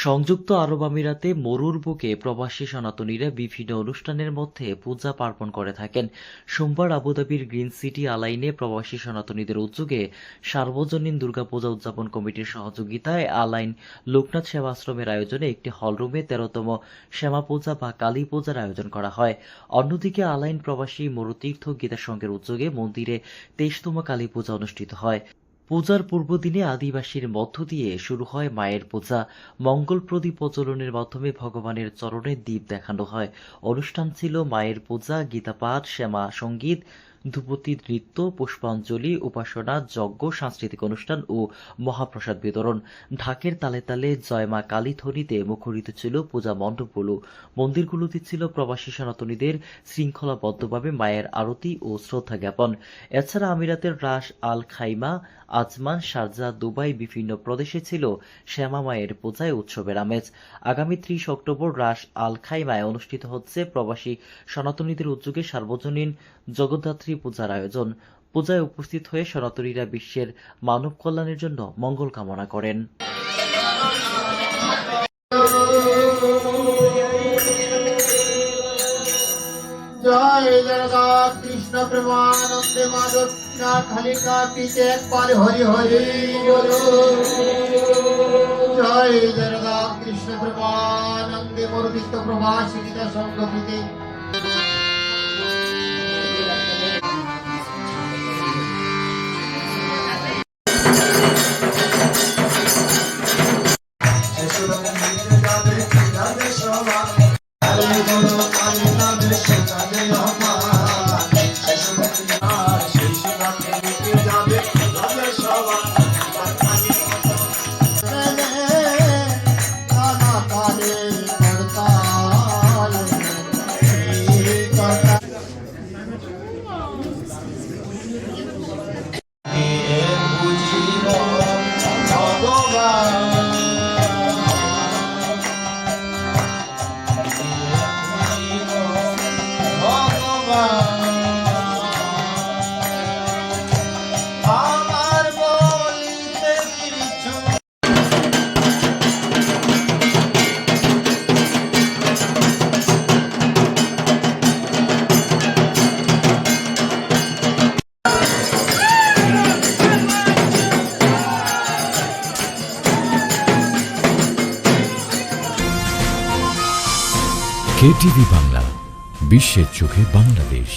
সংযুক্ত আরব আমিরাতে মরুর বুকে প্রবাসী সনাতনীরা বিভিন্ন অনুষ্ঠানের মধ্যে পূজা পার্বণ করে থাকেন। সোমবার আবুধাবির গ্রিন সিটি আলাইনে প্রবাসী সনাতনীদের উদ্যোগে সার্বজনীন দুর্গাপূজা উদযাপন কমিটির সহযোগিতায় আলাইন লোকনাথ সেবাশ্রমের আয়োজনে একটি হলরুমে 13তম শ্যামা পূজা বা কালী পূজার আয়োজন করা হয়। অন্যদিকে আলাইন প্রবাসী মরুতীর্থ গীতা সংঘের উদ্যোগে মন্দিরে 23তম কালী পূজা অনুষ্ঠিত হয়। পূজার পূর্বদিনে আদিবাসীর মধ্য দিয়ে শুরু হয় মায়ের পূজা। মঙ্গল প্রদীপ প্রজ্বলনের মাধ্যমে ভগবানের চরণে দীপ দেখানো হয়। অনুষ্ঠান ছিল মায়ের পূজা, গীতাপাঠ, শ্যামা সঙ্গীত, ধ্রুপদী নৃত্য, পুষ্পাঞ্জলি, উপাসনা, যজ্ঞ, সাংস্কৃতিক অনুষ্ঠান ও মহাপ্রসাদ বিতরণ। ঢাকের তালে তালে জয় মা কালী ধ্বনিতে মুখরিত ছিল পূজা মণ্ডপগুলো। মন্দিরগুলোতে ছিল প্রবাসী সনাতনীদের শৃঙ্খলাবদ্ধভাবে মায়ের আরতি ও শ্রদ্ধা জ্ঞাপন। এছাড়া আমিরাতের রাস আল খাইমা, আজমান, শারজাহ, দুবাই বিভিন্ন প্রদেশে ছিল শ্যামা মায়ের পূজায় উৎসবের আমেজ। আগামী 30 অক্টোবর রাস আল খাইমায় অনুষ্ঠিত হচ্ছে প্রবাসী সনাতনীদের উদ্যোগে সার্বজনীন জগদ্ধাত্রী পূজার আয়োজন। পূজায় উপস্থিত হয়ে সনাতনীরা বিশ্বের মানব কল্যাণের জন্য মঙ্গল কামনা করেন। জয় দুর্গা কৃষ্ণ প্রেমানন্দে মাধব খালিকা পিতে একবার হরি হরি বলো। জয় দুর্গা কৃষ্ণ প্রেমানন্দে মরুতীর্থ প্রবাসী গীতা সংঘ প্রীতি। KTV বাংলা, বিশ্বের চোখে বাংলাদেশ।